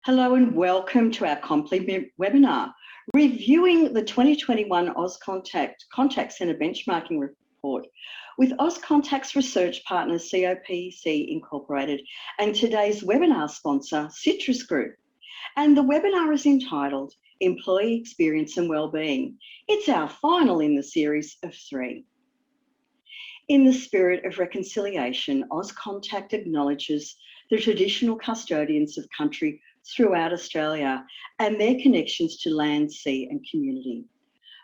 Hello and welcome to our compliment webinar, reviewing the 2021 Auscontact Contact Centre Benchmarking Report with Auscontact's research partner COPC Incorporated and today's webinar sponsor Citrus Group. And the webinar is entitled Employee Experience and Wellbeing. It's our final in the series of 3. In the spirit of reconciliation, Auscontact acknowledges the traditional custodians of country throughout Australia and their connections to land, sea and community.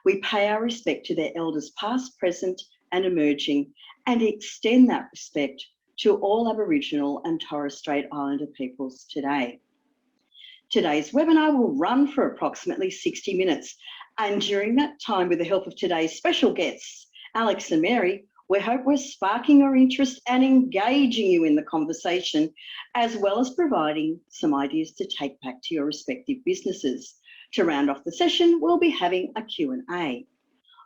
We pay our respect to their elders past, present and emerging, and extend that respect to all Aboriginal and Torres Strait Islander peoples today. Today's webinar will run for approximately 60 minutes, and during that time, with the help of today's special guests, Alex and Mary, we hope we're sparking your interest and engaging you in the conversation, as well as providing some ideas to take back to your respective businesses. To round off the session, we'll be having a Q&A.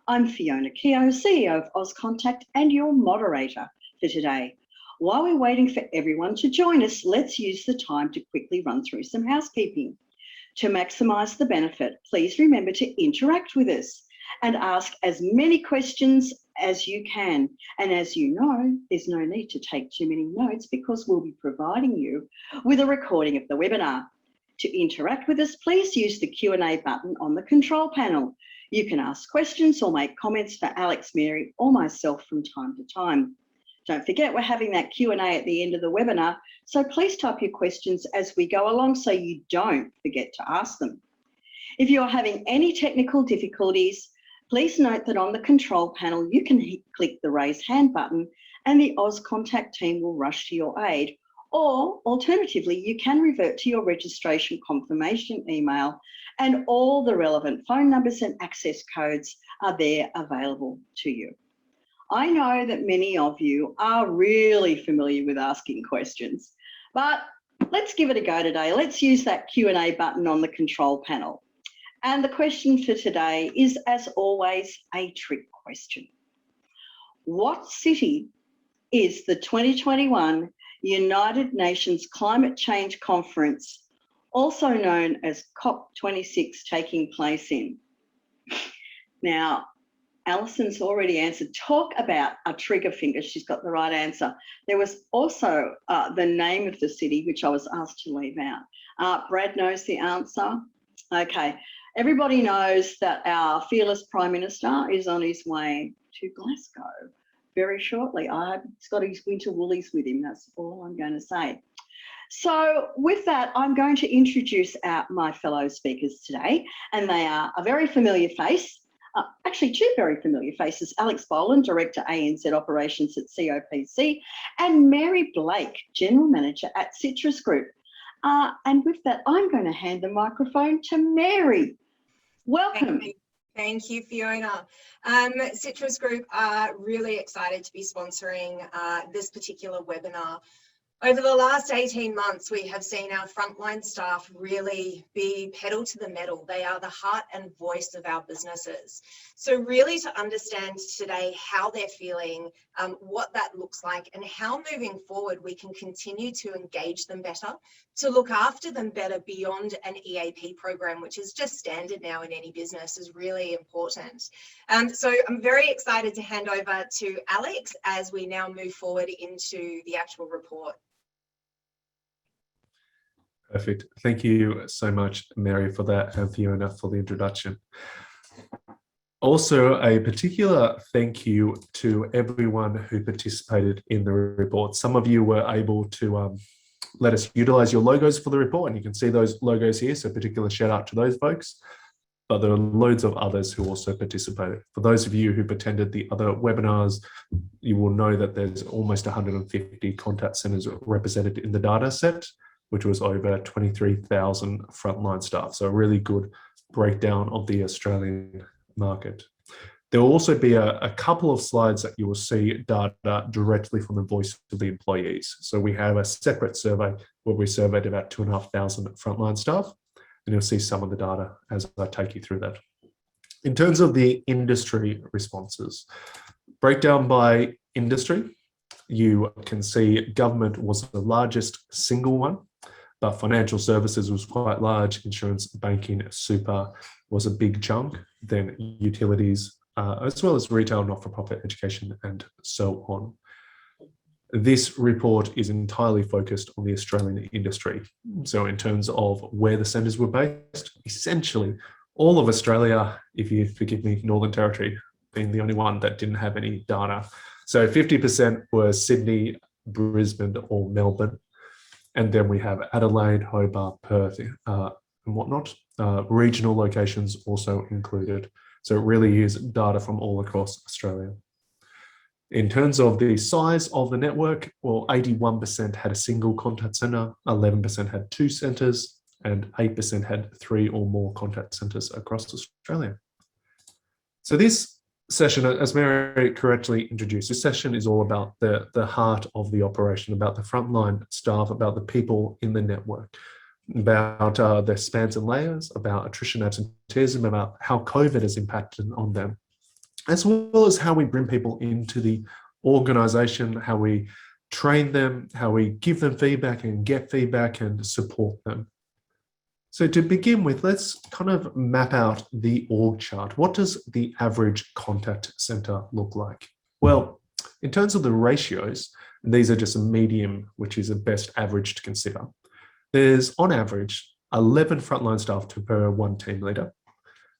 I'm Fiona Keogh, CEO of Auscontact and your moderator for today. While we're waiting for everyone to join us, let's use the time to quickly run through some housekeeping. To maximise the benefit, please remember to interact with us and ask as many questions as you can. And as you know, there's no need to take too many notes because we'll be providing you with a recording of the webinar. To interact with us, please use the Q&A button on the control panel. You can ask questions or make comments for Alex, Mary or myself from time to time. Don't forget we're having that Q&A at the end of the webinar, so please type your questions as we go along so you don't forget to ask them. If you're having any technical difficulties, please note that on the control panel, you can click the raise hand button and the Auscontact team will rush to your aid. Or alternatively, you can revert to your registration confirmation email and all the relevant phone numbers and access codes are there available to you. I know that many of you are really familiar with asking questions, but let's give it a go today. Let's use that Q&A button on the control panel. And the question for today is, as always, a trick question. What city is the 2021 United Nations Climate Change Conference, also known as COP26, taking place in? Now, Alison's already answered. Talk about a trigger finger. She's got the right answer. There was also the name of the city, which I was asked to leave out. Brad knows the answer. Okay. Everybody knows that our fearless Prime Minister is on his way to Glasgow very shortly. I hope he's got his winter woolies with him. That's all I'm going to say. So with that, I'm going to introduce my fellow speakers today, and they are a very familiar face. Actually, 2 very familiar faces, Alex Boland, Director ANZ Operations at COPC, and Mary Blake, General Manager at Citrus Group. And with that, I'm going to hand the microphone to Mary. Welcome. Thank you, Fiona. Citrus Group are really excited to be sponsoring this particular webinar. Over the last 18 months, we have seen our frontline staff really be pedal to the metal. They are the heart and voice of our businesses. So really to understand today how they're feeling, what that looks like, and how moving forward we can continue to engage them better, to look after them better beyond an EAP program, which is just standard now in any business, is really important. So I'm very excited to hand over to Alex as we now move forward into the actual report. Perfect. Thank you so much, Mary, for that, and Fiona for the introduction. Also, a particular thank you to everyone who participated in the report. Some of you were able to let us utilize your logos for the report, and you can see those logos here, so a particular shout out to those folks. But there are loads of others who also participated. For those of you who've attended the other webinars, you will know that there's almost 150 contact centres represented in the data set, which was over 23,000 frontline staff. So a really good breakdown of the Australian market. There will also be a couple of slides that you will see data directly from the voice of the employees. So we have a separate survey where we surveyed about 2,500 frontline staff, and you'll see some of the data as I take you through that. In terms of the industry responses, breakdown by industry, you can see government was the largest single one, but financial services was quite large. Insurance, banking, super was a big chunk. Then utilities, as well as retail, not-for-profit, education, and so on. This report is entirely focused on the Australian industry. So in terms of where the centres were based, essentially all of Australia, if you forgive me, Northern Territory being the only one that didn't have any data. So 50% were Sydney, Brisbane, or Melbourne. And then we have Adelaide, Hobart, Perth, and whatnot. Regional locations also included. So it really is data from all across Australia. In terms of the size of the network, well, 81% had a single contact centre, 11% had 2 centres, and 8% had 3 or more contact centres across Australia. So this session, as Mary correctly introduced, this session is all about the heart of the operation, about the frontline staff, about the people in the network, about their spans and layers, about attrition, absenteeism, about how COVID has impacted on them, as well as how we bring people into the organisation, how we train them, how we give them feedback and get feedback and support them. So to begin with, let's kind of map out the org chart. What does the average contact centre look like? Well, in terms of the ratios, these are just a medium, which is a best average to consider. There's on average 11 frontline staff per 1 team leader,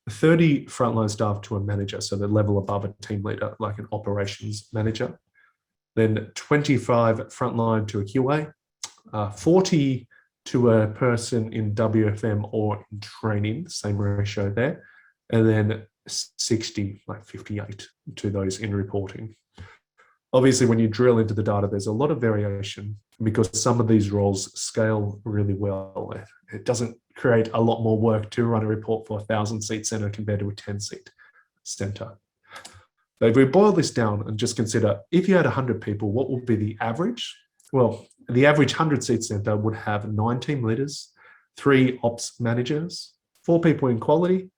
30 frontline staff to a manager, so the level above a team leader, like an operations manager. Then 25 frontline to a QA, 40 to a person in WFM or in training, same ratio there, and then 60, like 58 to those in reporting. Obviously, when you drill into the data, there's a lot of variation because some of these roles scale really well. It doesn't create a lot more work to run a report for a 1,000-seat centre compared to a 10-seat centre. But if we boil this down and just consider, if you had 100 people, what would be the average? Well, the average 100-seat centre would have 9 team leaders, 3 ops managers, 4 people in quality,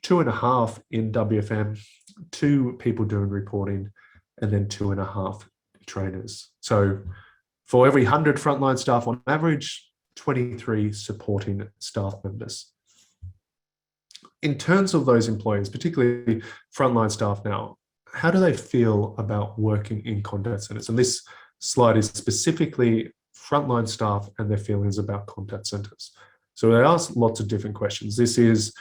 2.5 in WFM, 2 people doing reporting, and then 2.5 trainers. So for every 100 frontline staff on average, 23 supporting staff members. In terms of those employees, particularly frontline staff now, how do they feel about working in contact centres? And this slide is specifically frontline staff and their feelings about contact centres. So they ask lots of different questions. These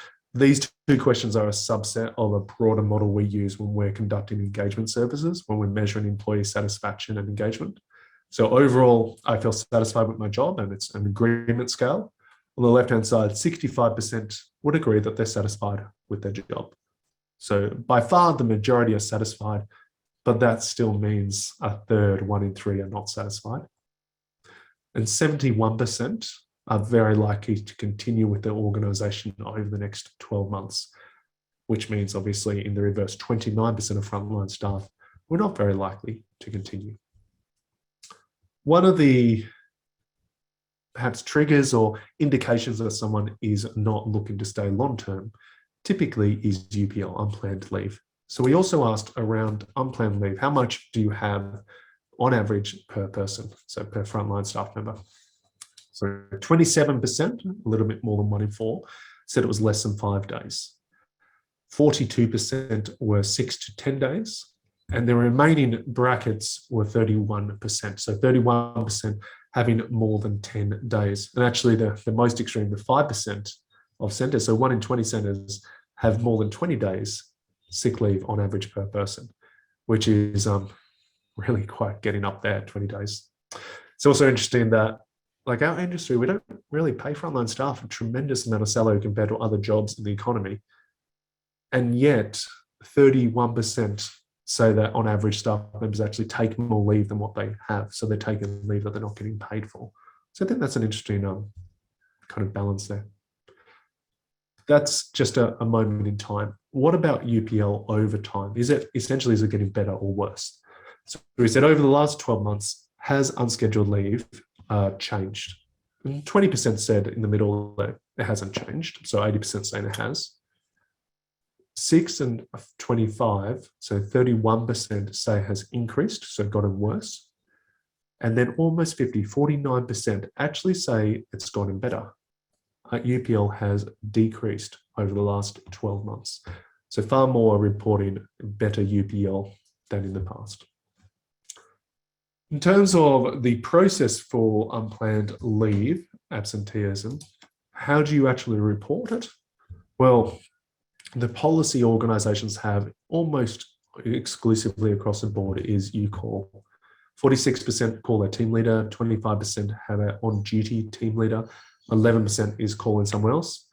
2 questions are a subset of a broader model we use when we're conducting engagement services, when we're measuring employee satisfaction and engagement. So overall, I feel satisfied with my job, and it's an agreement scale. On the left-hand side, 65% would agree that they're satisfied with their job. So by far, the majority are satisfied, but that still means a third, 1 in 3, are not satisfied. And 71% are very likely to continue with their organisation over the next 12 months, which means obviously in the reverse, 29% of frontline staff were not very likely to continue. One of the perhaps triggers or indications that someone is not looking to stay long-term typically is UPL, unplanned leave. So we also asked around unplanned leave, how much do you have on average per person, so per frontline staff member? So 27%, a little bit more than 1 in 4, said it was less than 5 days. 42% were 6 to 10 days, and the remaining brackets were 31%. So 31% having more than 10 days. And actually the most extreme, the 5% of centres, so 1 in 20 centres have more than 20 days sick leave on average per person, which is really quite getting up there, 20 days. It's also interesting that, like our industry, we don't really pay frontline staff a tremendous amount of salary compared to other jobs in the economy. And yet 31% say that on average staff members actually take more leave than what they have. So they're taking leave that they're not getting paid for. So I think that's an interesting kind of balance there. That's just a moment in time. What about UPL over time? Is it getting better or worse? So we said over the last 12 months, has unscheduled leave changed? And 20% said in the middle that it hasn't changed. So 80% saying it has. 6 and 25, so 31% say it has increased, so gotten worse. And then almost 49% actually say it's gotten better. UPL has decreased over the last 12 months. So far more reporting better UPL than in the past. In terms of the process for unplanned leave, absenteeism, how do you actually report it? Well, the policy organisations have almost exclusively across the board is you call. 46% call their team leader, 25% have an on-duty team leader, 11% is calling someone else.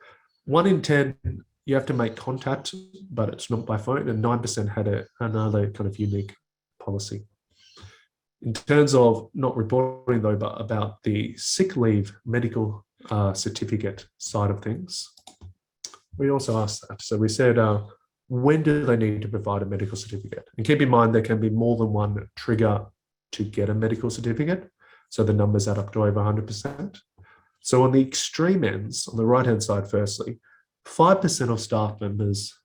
1 in 10, you have to make contact, but it's not by phone, and 9% had another kind of unique policy. In terms of not reporting though, but about the sick leave medical certificate side of things, we also asked that. So we said, when do they need to provide a medical certificate? And keep in mind, there can be more than one trigger to get a medical certificate. So the numbers add up to over 100%. So on the extreme ends, on the right-hand side, firstly, 5% of staff members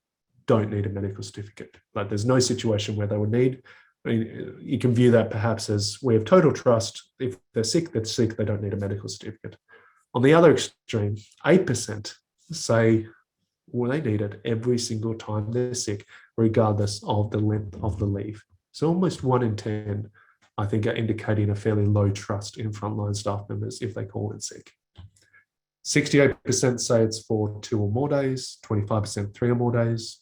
don't need a medical certificate. Like there's no situation where they would need. I mean, you can view that perhaps as we have total trust. If they're sick, they don't need a medical certificate. On the other extreme, 8% say, well, they need it every single time they're sick, regardless of the length of the leave. So almost 1 in 10, I think, are indicating a fairly low trust in frontline staff members if they call in sick. 68% say it's for 2 or more days, 25% 3 or more days,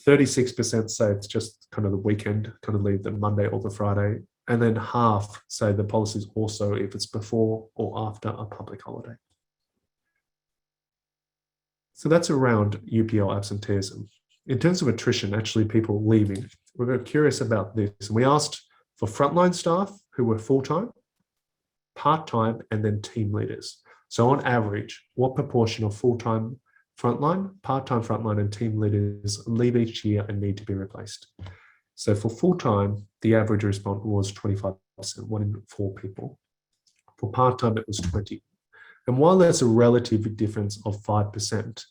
36% say it's just kind of the weekend, kind of leave the Monday or the Friday, and then half say the policy is also if it's before or after a public holiday. So that's around UPL absenteeism. In terms of attrition, actually people leaving, we're very curious about this. And we asked for frontline staff who were full-time, part-time, and then team leaders. So on average, what proportion of full-time frontline, part-time frontline, and team leaders leave each year and need to be replaced? So for full-time, the average response was 25%, 1 in 4 people. For part-time, it was 20. And while there's a relative difference of 5%,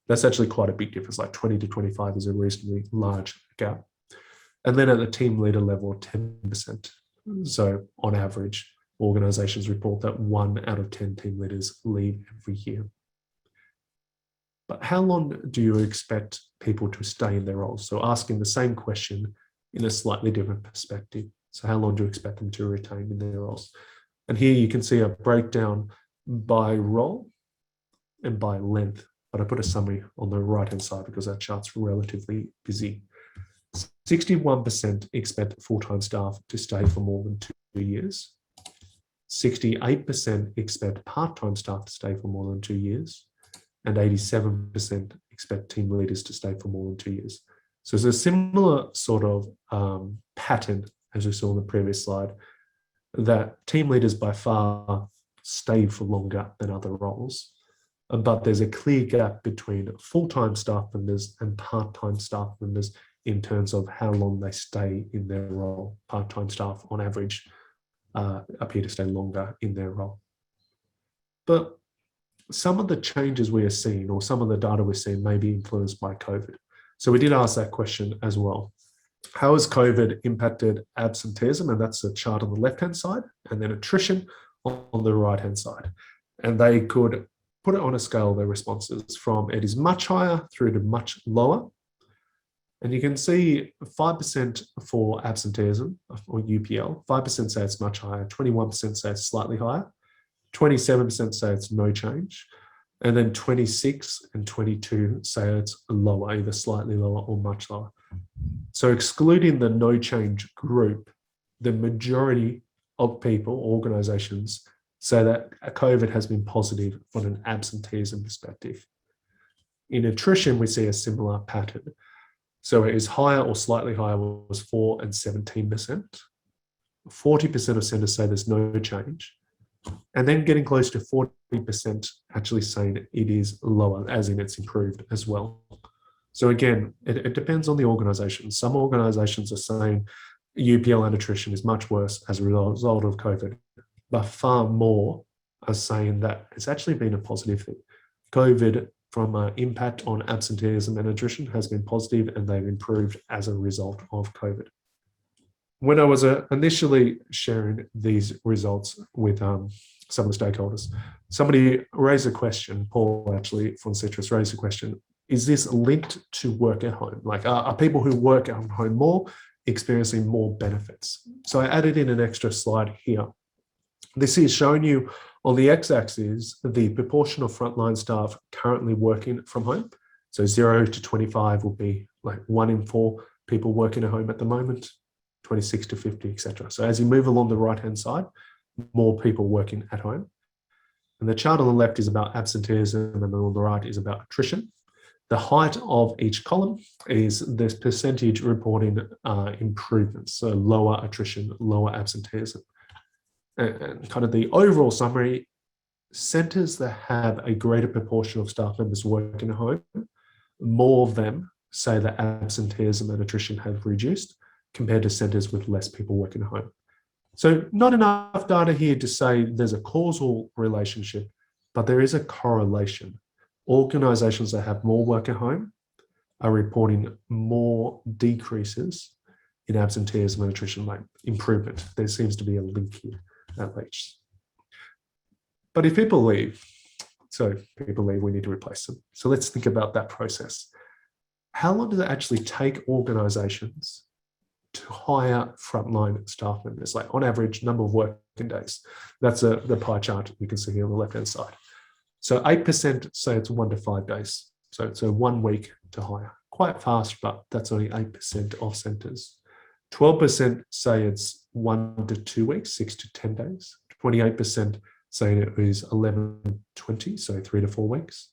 that's actually quite a big difference, like 20 to 25 is a reasonably large gap. And then at the team leader level, 10%. So on average, organizations report that 1 out of 10 team leaders leave every year. But how long do you expect people to stay in their roles? So asking the same question in a slightly different perspective. So how long do you expect them to retain in their roles? And here you can see a breakdown by role and by length, but I put a summary on the right-hand side because that chart's relatively busy. 61% expect full-time staff to stay for more than 2 years. 68% expect part-time staff to stay for more than 2 years. And 87% expect team leaders to stay for more than 2 years. So it's a similar sort of pattern as we saw on the previous slide, that team leaders by far stay for longer than other roles. But there's a clear gap between full-time staff members and part-time staff members in terms of how long they stay in their role. Part-time staff, on average, appear to stay longer in their role. But some of the changes we are seeing, or some of the data we're seeing, may be influenced by COVID. So we did ask that question as well. How has COVID impacted absenteeism? And that's a chart on the left-hand side, and then attrition on the right-hand side. And they could put it on a scale, their responses, from it is much higher through to much lower. And you can see 5% for absenteeism, or UPL, 5% say it's much higher, 21% say it's slightly higher, 27% say it's no change, and then 26 and 22 say it's lower, either slightly lower or much lower. So excluding the no change group, the majority of people, organizations, say that COVID has been positive from an absenteeism perspective. In attrition, we see a similar pattern. So it is higher or slightly higher was 4 and 17%. 40% of centers say there's no change. And then getting close to 40% actually saying it is lower, as in it's improved as well. So again, it depends on the organization. Some organizations are saying UPL and attrition is much worse as a result of COVID, but far more are saying that it's actually been a positive thing. COVID, from an impact on absenteeism and attrition, has been positive, and they've improved as a result of COVID. When I was initially sharing these results with some of the stakeholders, somebody raised a question, Paul actually from Citrus raised a question, is this linked to work at home? Like are people who work at home more experiencing more benefits? So I added in an extra slide here. This is showing you on the x-axis the proportion of frontline staff currently working from home. So 0 to 25 will be like 1 in 4 people working at home at the moment, 26 to 50, etc. So as you move along the right-hand side, more people working at home. And the chart on the left is about absenteeism and on the right is about attrition. The height of each column is this percentage reporting improvements, so lower attrition, lower absenteeism. And kind of the overall summary, centres that have a greater proportion of staff members working at home, more of them say that absenteeism and attrition have reduced compared to centres with less people working at home. So not enough data here to say there's a causal relationship, but there is a correlation. Organisations that have more work at home are reporting more decreases in absenteeism and attrition, like improvement. There seems to be a link here at least. But if people leave, we need to replace them. So let's think about that process. How long does it actually take organisations to hire frontline staff members, like on average number of working days? That's the pie chart you can see here on the left-hand side. So 8% say it's 1 to 5 days. So it's a 1 week to hire. Quite fast, but that's only 8% of centres. 12% say it's 1 to 2 weeks, 6 to 10 days. 28% saying it is 11, 20, so 3 to 4 weeks.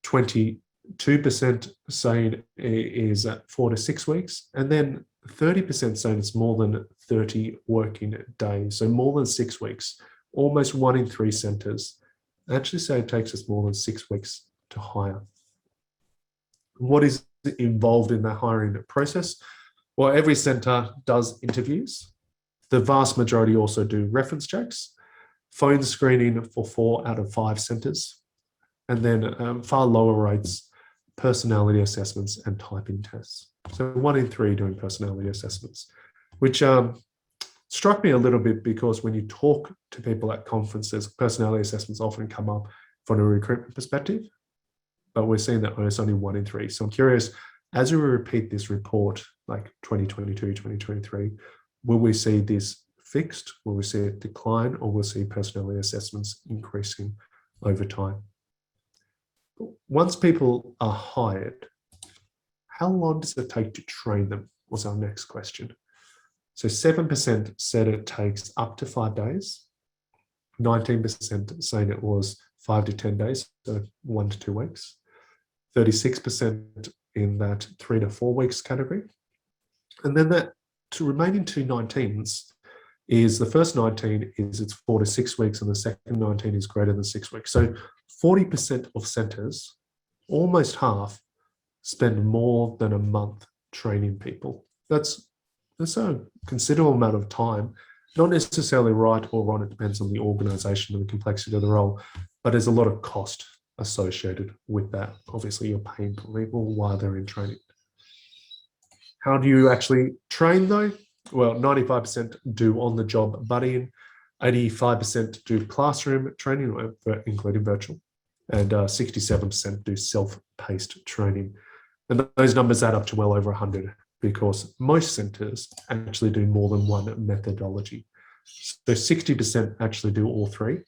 22% saying it is 4 to 6 weeks. And then 30% saying it's more than 30 working days, so more than 6 weeks. Almost 1 in 3 centres actually say it takes us more than 6 weeks to hire. What is involved in that hiring process? Well, every centre does interviews. The vast majority also do reference checks, phone screening for 4 out of 5 centres, and then far lower rates, personality assessments and typing tests. So 1 in 3 doing personality assessments, which struck me a little bit because when you talk to people at conferences, personality assessments often come up from a recruitment perspective, but we're seeing that it's only 1 in 3. So I'm curious, as we repeat this report, like 2022, 2023, will we see this fixed? Will we see it decline, or will we see personality assessments increasing over time? Once people are hired, how long does it take to train them? Was our next question. So 7% said it takes up to 5 days. 19% saying it was 5 to 10 days, so 1 to 2 weeks. 36% in that 3 to 4 weeks category. And then that remaining 2 19s is the first 19 is it's 4 to 6 weeks and the second 19 is greater than 6 weeks. So 40% of centres, almost half, spend more than a month training people. That's a considerable amount of time, not necessarily right or wrong. It depends on the organisation and the complexity of the role, but there's a lot of cost associated with that. Obviously, you're paying people while they're in training. How do you actually train though? Well, 95% do on-the-job buddying, 85% do classroom training, including virtual, and 67% do self-paced training. And those numbers add up to well over 100 because most centres actually do more than one methodology. So 60% actually do all 3,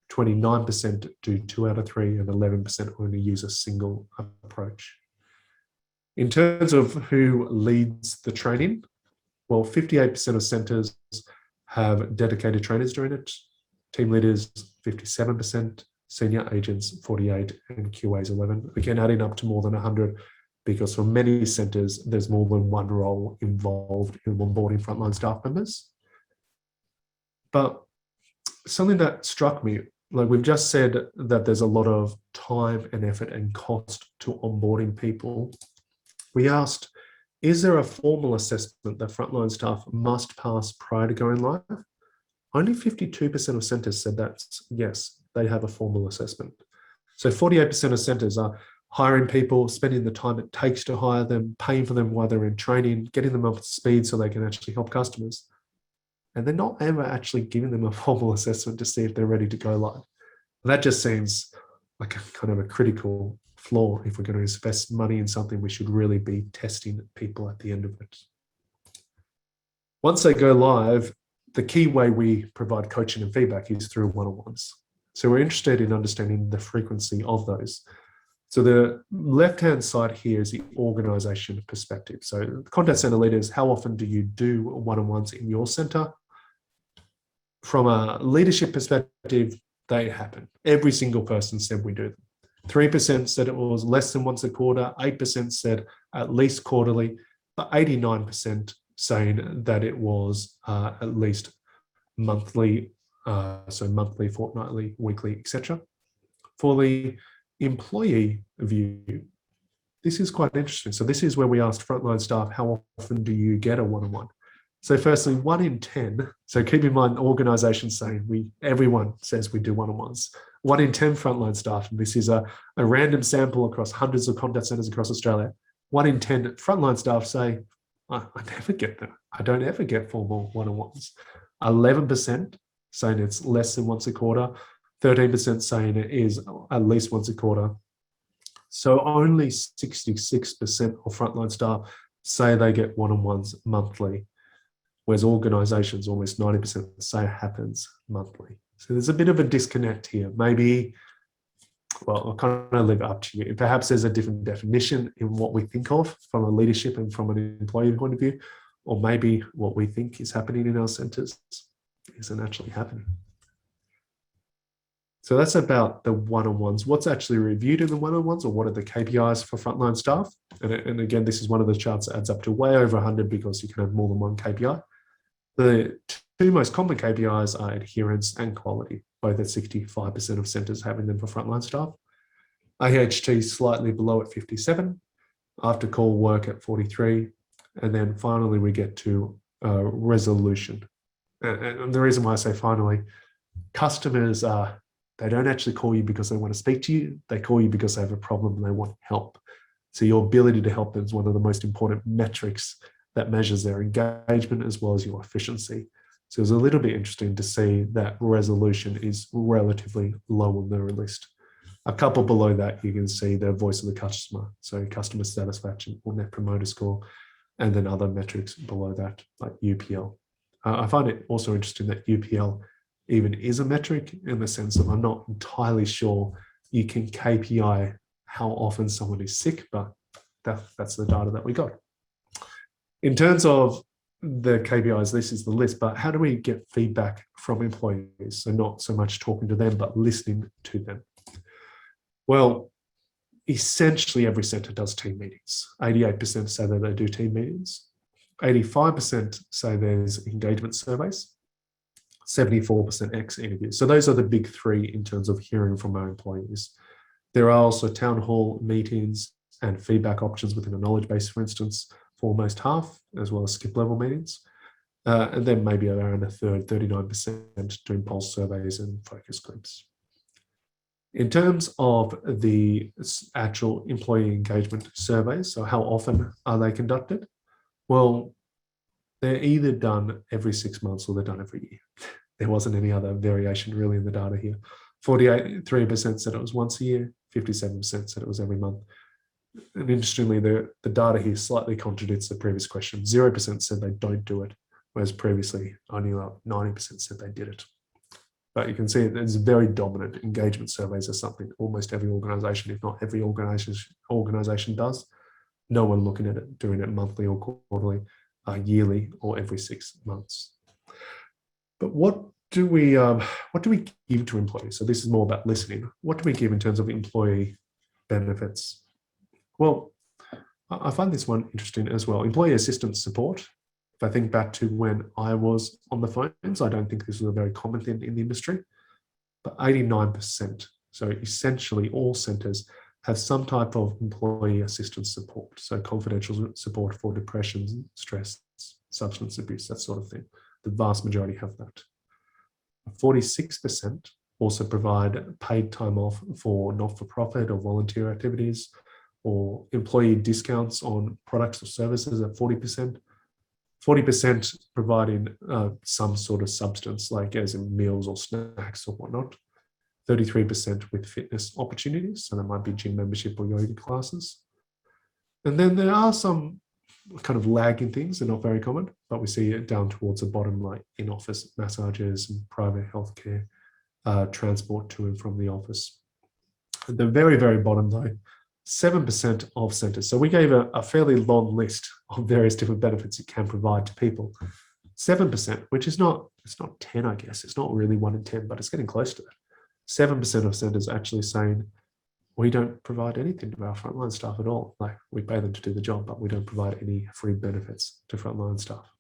29% do 2 out of 3, and 11% only use a single approach. In terms of who leads the training, well, 58% of centres have dedicated trainers doing it, team leaders 57%, senior agents 48%, and QAs 11%. Again, adding up to more than 100 because for many centres, there's more than one role involved in onboarding frontline staff members. But something that struck me, like we've just said that there's a lot of time and effort and cost to onboarding people. We asked, is there a formal assessment that frontline staff must pass prior to going live? Only 52% of centres said that yes, they have a formal assessment. So 48% of centres are hiring people, spending the time it takes to hire them, paying for them while they're in training, getting them up to speed so they can actually help customers. And they're not ever actually giving them a formal assessment to see if they're ready to go live. And that just seems like a kind of a critical flaw. If we're going to invest money in something, we should really be testing people at the end of it. Once they go live, the key way we provide coaching and feedback is through one-on-ones. So we're interested in understanding the frequency of those. So the left-hand side here is the organization perspective. So contact center leaders, how often do you do one-on-ones in your center? From a leadership perspective, they happen. Every single person said we do them. 3% said it was less than once a quarter, 8% said at least quarterly, but 89% saying that it was at least monthly, so monthly, fortnightly, weekly, etc. For the employee view, this is quite interesting. So this is where we asked frontline staff, how often do you get a one-on-one? So firstly, 1 in 10. So keep in mind, organizations saying everyone says we do one-on-ones. 1 in 10 frontline staff, and this is a random sample across hundreds of contact centers across Australia. 1 in 10 frontline staff say, I never get them. I don't ever get formal one-on-ones. 11% saying it's less than once a quarter. 13% saying it is at least once a quarter. So only 66% of frontline staff say they get one-on-ones monthly, whereas organizations, almost 90% say it happens monthly. So there's a bit of a disconnect here. Maybe, well, I'll kind of leave it up to you. Perhaps there's a different definition in what we think of from a leadership and from an employee point of view, or maybe what we think is happening in our centers isn't actually happening. So that's about the one-on-ones. What's actually reviewed in the one-on-ones, or what are the KPIs for frontline staff? And again, this is one of the charts that adds up to way over 100 because you can have more than one KPI. The two most common KPIs are adherence and quality, both at 65% of centers having them for frontline staff. AHT slightly below at 57, after call work at 43, and then finally we get to resolution. And the reason why I say finally, customers they don't actually call you because they want to speak to you. They call you because they have a problem and they want help. So your ability to help them is one of the most important metrics that measures their engagement as well as your efficiency. So it's a little bit interesting to see that resolution is relatively low on the list. A couple below that, you can see the voice of the customer. So customer satisfaction or net promoter score, and then other metrics below that, like UPL. I find it also interesting that UPL even is a metric in the sense of I'm not entirely sure you can KPI how often someone is sick, but that's the data that we got. In terms of the KPIs, this is the list, but how do we get feedback from employees? So not so much talking to them, but listening to them. Well, essentially every center does team meetings. 88% say that they do team meetings. 85% say there's engagement surveys. 74% X interviews. So those are the big three in terms of hearing from our employees. There are also town hall meetings and feedback options within a knowledge base, for instance, for almost half, as well as skip level meetings. And then maybe around a third, 39%, doing pulse surveys and focus groups. In terms of the actual employee engagement surveys, so how often are they conducted? Well, they're either done every 6 months or they're done every year. There wasn't any other variation really in the data here. 43% said it was once a year, 57% said it was every month. And interestingly, the data here slightly contradicts the previous question. 0% said they don't do it, whereas previously only about 90% said they did it. But you can see it's very dominant. Engagement surveys are something almost every organization, if not every organization does. No one looking at it, doing it monthly or quarterly, yearly, or every 6 months. But what do we give to employees? So this is more about listening. What do we give in terms of employee benefits? Well, I find this one interesting as well. Employee assistance support. If I think back to when I was on the phones, I don't think this was a very common thing in the industry, but 89%. So essentially all centers have some type of employee assistance support. So confidential support for depression, stress, substance abuse, that sort of thing. The vast majority have that. 46% also provide paid time off for not-for-profit or volunteer activities. or employee discounts on products or services at 40%. 40% providing some sort of substance, like as in meals or snacks or whatnot. 33% with fitness opportunities, so that might be gym membership or yoga classes. And then there are some kind of lagging things, they're not very common, but we see it down towards the bottom, like in-office massages and private healthcare, transport to and from the office. At the very, very bottom though, 7% of centres. So we gave a fairly long list of various different benefits it can provide to people. 7%, which is not, it's not 10, I guess. It's not really 1 in 10, but it's getting close to that. 7% of centres actually saying, we don't provide anything to our frontline staff at all. Like, we pay them to do the job, but we don't provide any free benefits to frontline staff.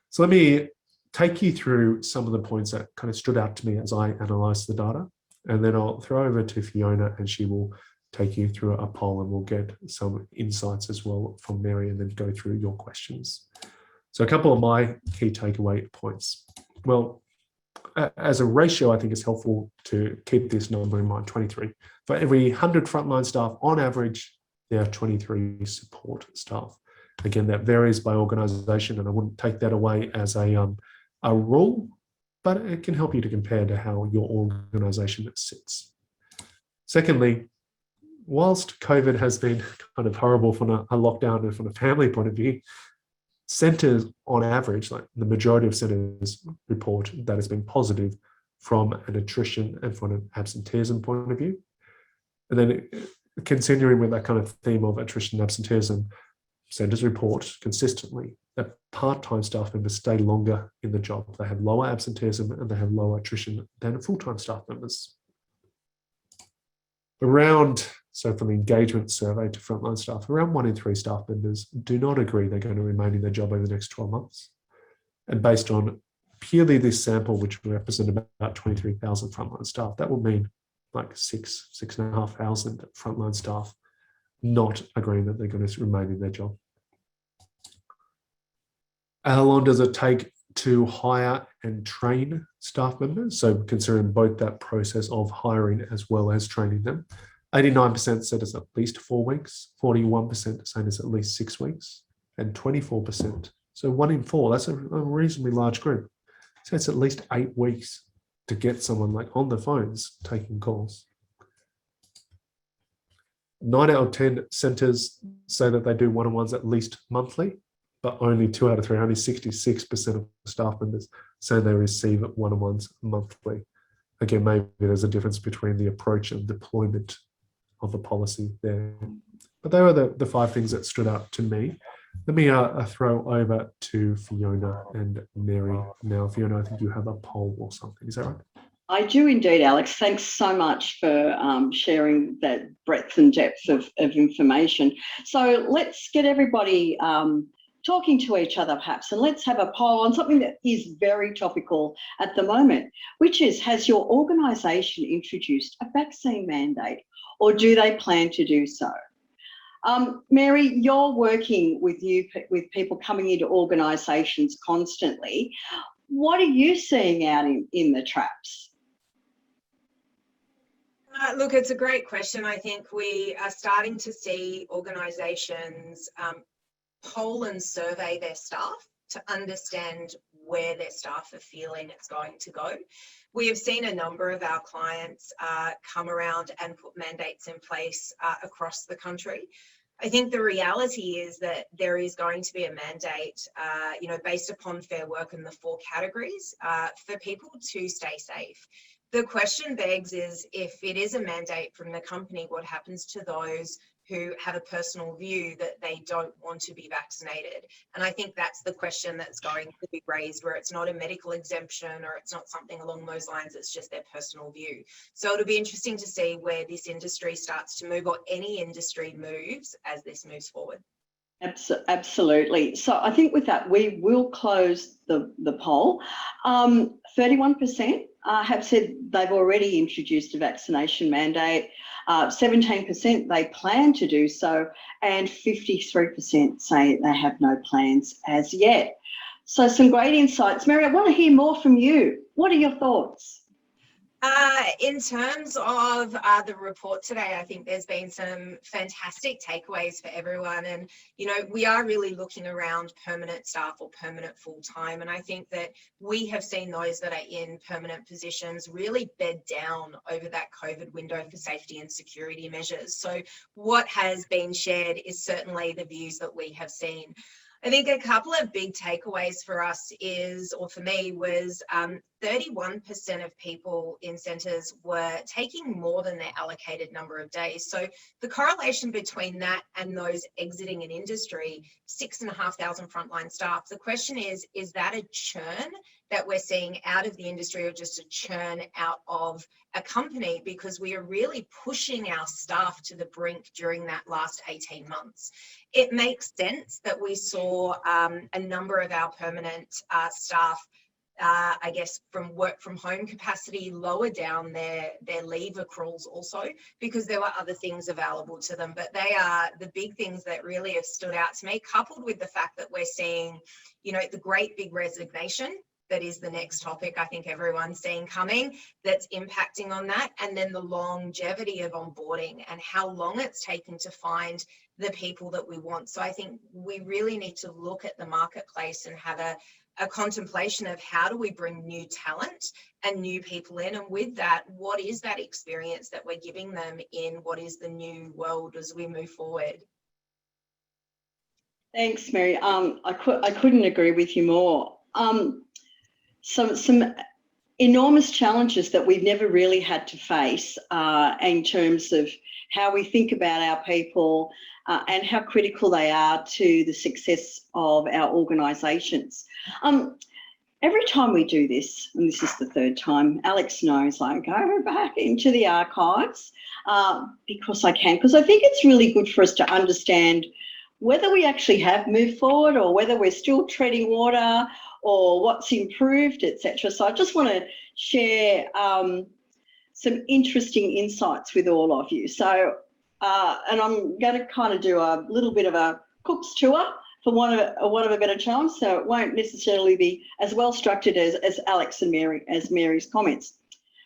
So let me take you through some of the points that kind of stood out to me as I analysed the data, and then I'll throw over to Fiona and she will take you through a poll and we'll get some insights as well from Mary and then go through your questions. So a couple of my key takeaway points. Well, as a ratio, I think it's helpful to keep this number in mind, 23. For every 100 frontline staff, on average, there are 23 support staff. Again, that varies by organisation, and I wouldn't take that away as a rule, but it can help you to compare to how your organisation sits. Secondly, whilst COVID has been kind of horrible from a lockdown and from a family point of view, centres on average, like the majority of centres report that has been positive from an attrition and from an absenteeism point of view. And then continuing with that kind of theme of attrition and absenteeism, centres report consistently that part-time staff members stay longer in the job. They have lower absenteeism and they have lower attrition than full-time staff members. So from the engagement survey to frontline staff, around 1 in 3 staff members do not agree they're going to remain in their job over the next 12 months. And based on purely this sample, which will represent about 23,000 frontline staff, that will mean like 6,500 frontline staff not agreeing that they're going to remain in their job. How long does it take to hire and train staff members? So considering both that process of hiring as well as training them, 89% said it's at least 4 weeks, 41% saying it's at least 6 weeks, and 24%. So 1 in 4, that's a reasonably large group. So it's at least 8 weeks to get someone like on the phones taking calls. 9 out of 10 centres say that they do one-on-ones at least monthly, but only 2 out of 3, only 66% of staff members say they receive one-on-ones monthly. Again, maybe there's a difference between the approach and deployment of the policy there. But they were the 5 things that stood out to me. Let me throw over to Fiona and Mary now. Fiona, I think you have a poll or something. Is that right? I do indeed, Alex. Thanks so much for sharing that breadth and depth of information. So let's get everybody talking to each other perhaps, and let's have a poll on something that is very topical at the moment, which is, has your organisation introduced a vaccine mandate, or do they plan to do so? Mary, you're working with people coming into organisations constantly. What are you seeing out in the traps? Look, it's a great question. I think we are starting to see organisations poll and survey their staff to understand where their staff are feeling it's going to go. We have seen a number of our clients come around and put mandates in place across the country. I think the reality is that there is going to be a mandate, based upon fair work in the 4 categories for people to stay safe. The question begs is, if it is a mandate from the company, what happens to those who have a personal view that they don't want to be vaccinated? And I think that's the question that's going to be raised, where it's not a medical exemption or it's not something along those lines, it's just their personal view. So it'll be interesting to see where this industry starts to move, or any industry moves as this moves forward. Absolutely. So I think with that, we will close the poll. 31% have said they've already introduced a vaccination mandate. 17% they plan to do so, and 53% say they have no plans as yet. So some great insights. Mary, I want to hear more from you. What are your thoughts? In terms of the report today, I think there's been some fantastic takeaways for everyone. And, you know, we are really looking around permanent staff or permanent full-time. And I think that we have seen those that are in permanent positions really bed down over that COVID window for safety and security measures. So what has been shared is certainly the views that we have seen. I think a couple of big takeaways for us is, or for me, was 31% of people in centres were taking more than their allocated number of days. So the correlation between that and those exiting an industry, 6,500 frontline staff. The question is that a churn that we're seeing out of the industry or just a churn out of a company? Because we are really pushing our staff to the brink during that last 18 months. It makes sense that we saw a number of our permanent staff, I guess, from work from home capacity, lower down their leave accruals also, because there were other things available to them. But they are the big things that really have stood out to me, coupled with the fact that we're seeing, you know, the great big resignation. That is the next topic I think everyone's seeing coming that's impacting on that. And then the longevity of onboarding and how long it's taken to find the people that we want. So I think we really need to look at the marketplace and have a contemplation of how do we bring new talent and new people in, and with that, what is that experience that we're giving them in what is the new world as we move forward? Thanks, Mary. I couldn't agree with you more. Some enormous challenges that we've never really had to face in terms of how we think about our people and how critical they are to the success of our organisations. Every time we do this, and this is the third time, Alex knows I go back into the archives because I can, because I think it's really good for us to understand whether we actually have moved forward or whether we're still treading water or what's improved, etc. So I just want to share some interesting insights with all of you. So, and I'm going to kind of do a little bit of a cook's tour, for want of a better term, so it won't necessarily be as well structured as Alex and Mary's comments.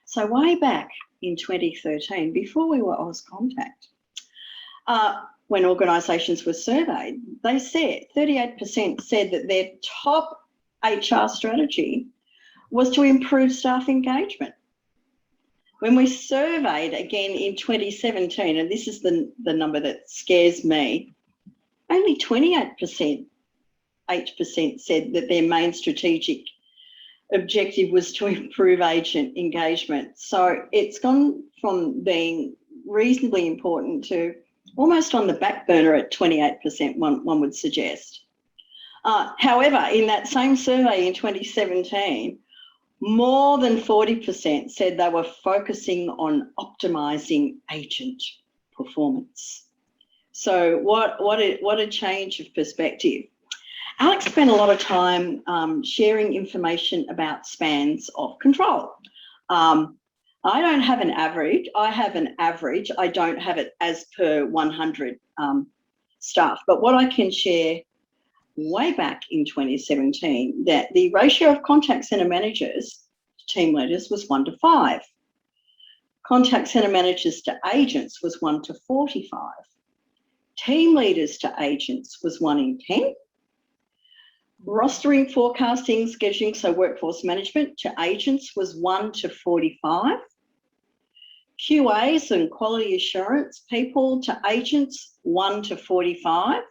So way back in 2013, before we were Auscontact, when organisations were surveyed, they said 38% said that their top HR strategy was to improve staff engagement. When we surveyed again in 2017, and this is the number that scares me, only 28%, 8% said that their main strategic objective was to improve agent engagement. So it's gone from being reasonably important to almost on the back burner at 28%, one would suggest. However, in that same survey in 2017, more than 40% said they were focusing on optimising agent performance. So what a change of perspective. Alex spent a lot of time sharing information about spans of control. I don't have an average. I have an average. I don't have it as per 100 staff. But what I can share way back in 2017, that the ratio of contact centre managers to team leaders was 1 to 5. Contact centre managers to agents was 1 to 45. Team leaders to agents was 1 in 10. Rostering, forecasting, scheduling, so workforce management to agents was 1 to 45. QAs and quality assurance people to agents, 1 to 45.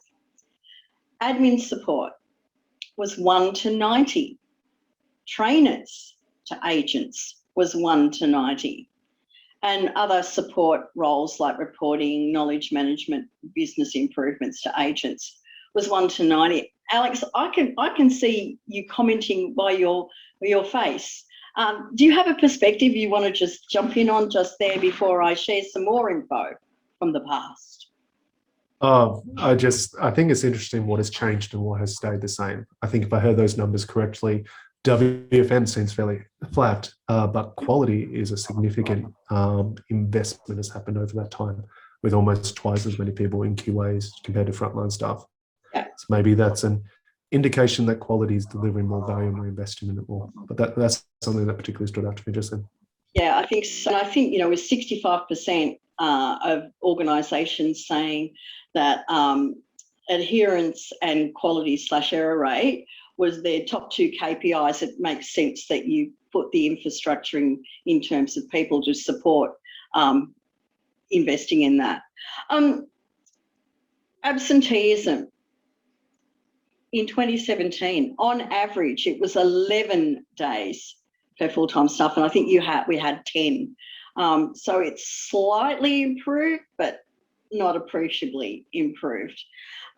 Admin support was 1 to 90. Trainers to agents was 1 to 90. And other support roles like reporting, knowledge management, business improvements to agents was 1 to 90. Alex, I can see you commenting by your face. Do you have a perspective you want to just jump in on just there before I share some more info from the past? I think it's interesting what has changed and what has stayed the same. I think if I heard those numbers correctly, WFM seems fairly flat, but quality is a significant investment has happened over that time, with almost twice as many people in QAs compared to frontline staff. Yeah. So maybe that's an indication that quality is delivering more value and we're investing in it more. But that's something that particularly stood out to me just then. Yeah, I think so. And I think, with 65% of organisations saying that adherence and quality/error rate was their top two KPIs, it makes sense that you put the infrastructure in terms of people to support investing in that. Absenteeism. In 2017, on average, it was 11 days per full-time staff, and I think we had 10. So it's slightly improved, but not appreciably improved.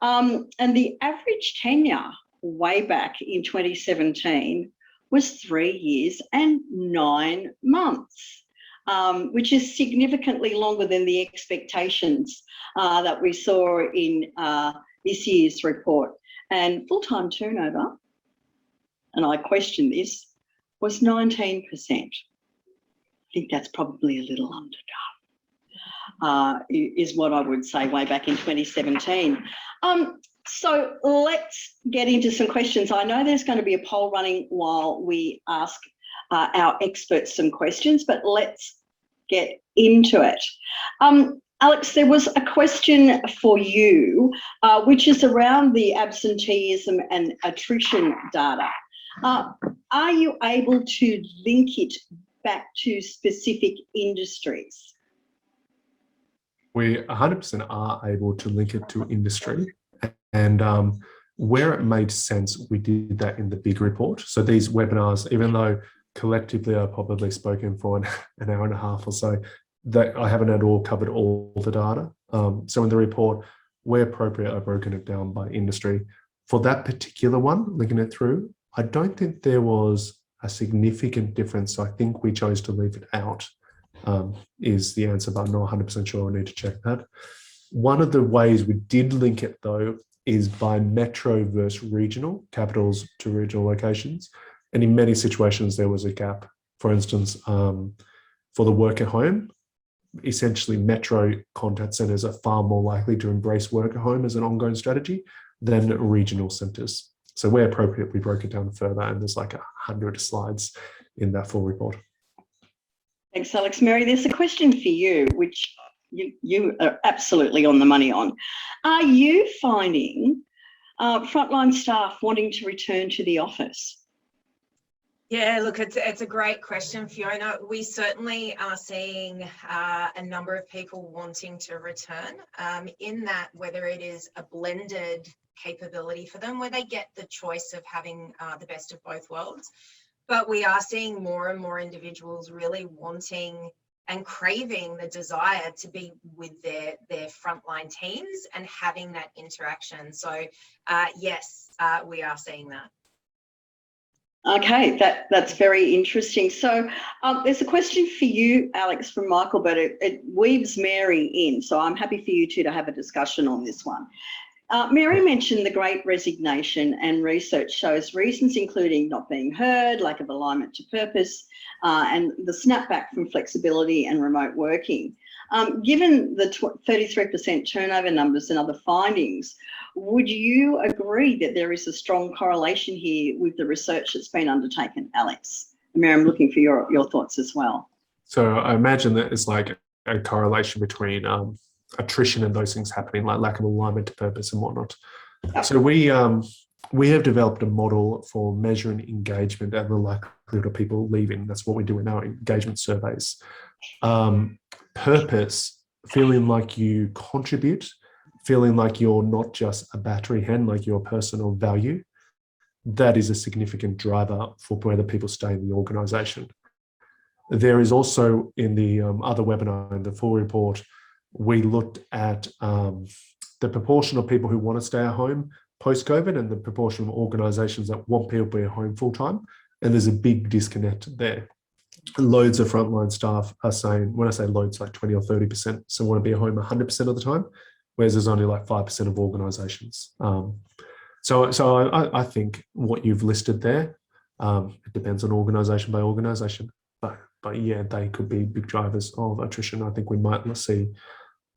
And the average tenure way back in 2017 was 3 years and 9 months, which is significantly longer than the expectations that we saw in this year's report. And full-time turnover, and I question this, was 19%. I think that's probably a little underdone, is what I would say way back in 2017. So let's get into some questions. I know there's going to be a poll running while we ask our experts some questions, but let's get into it. Alex, there was a question for you, which is around the absenteeism and attrition data. Are you able to link it back to specific industries? We 100% are able to link it to industry, and where it made sense, we did that in the big report. So these webinars, even though collectively I've probably spoken for an hour and a half or so, that I haven't at all covered all the data. So in the report, where appropriate, I've broken it down by industry. For that particular one, linking it through, I don't think there was a significant difference. So I think we chose to leave it out, is the answer, but I'm not 100% sure. I need to check that. One of the ways we did link it, though, is by metro versus regional, capitals to regional locations. And in many situations, there was a gap. For instance, for the work at home, essentially metro contact centres are far more likely to embrace work at home as an ongoing strategy than regional centres. So where appropriate, we broke it down further, and there's like 100 slides in that full report. Thanks, Alex. Mary, there's a question for you, which you are absolutely on the money on. Are you finding frontline staff wanting to return to the office? Yeah, look, it's a great question, Fiona. We certainly are seeing a number of people wanting to return in that, whether it is a blended capability for them, where they get the choice of having the best of both worlds. But we are seeing more and more individuals really wanting and craving the desire to be with their frontline teams and having that interaction. So yes, we are seeing that. Okay, that's very interesting. So there's a question for you, Alex, from Michael, but it weaves Mary in. So I'm happy for you two to have a discussion on this one. Mary mentioned the Great Resignation, and research shows reasons including not being heard, lack of alignment to purpose, and the snapback from flexibility and remote working. Given the 33% turnover numbers and other findings, would you agree that there is a strong correlation here with the research that's been undertaken, Alex? Mary, I'm looking for your thoughts as well. So I imagine that it's like a correlation between attrition and those things happening, like lack of alignment to purpose and whatnot. Yep. So we have developed a model for measuring engagement and the likelihood of people leaving. That's what we do in our engagement surveys. Purpose, feeling like you contribute, feeling like you're not just a battery hen, like you're a person of value, that is a significant driver for whether people stay in the organisation. There is also, in the other webinar, in the full report, we looked at the proportion of people who want to stay at home post-COVID and the proportion of organisations that want people to be at home full-time, and there's a big disconnect there. Loads of frontline staff are saying, when I say loads, like 20 or 30%, so want to be at home 100% of the time, whereas there's only like 5% of organisations. So I think what you've listed there, it depends on organisation by organisation, but yeah, they could be big drivers of attrition. I think we might see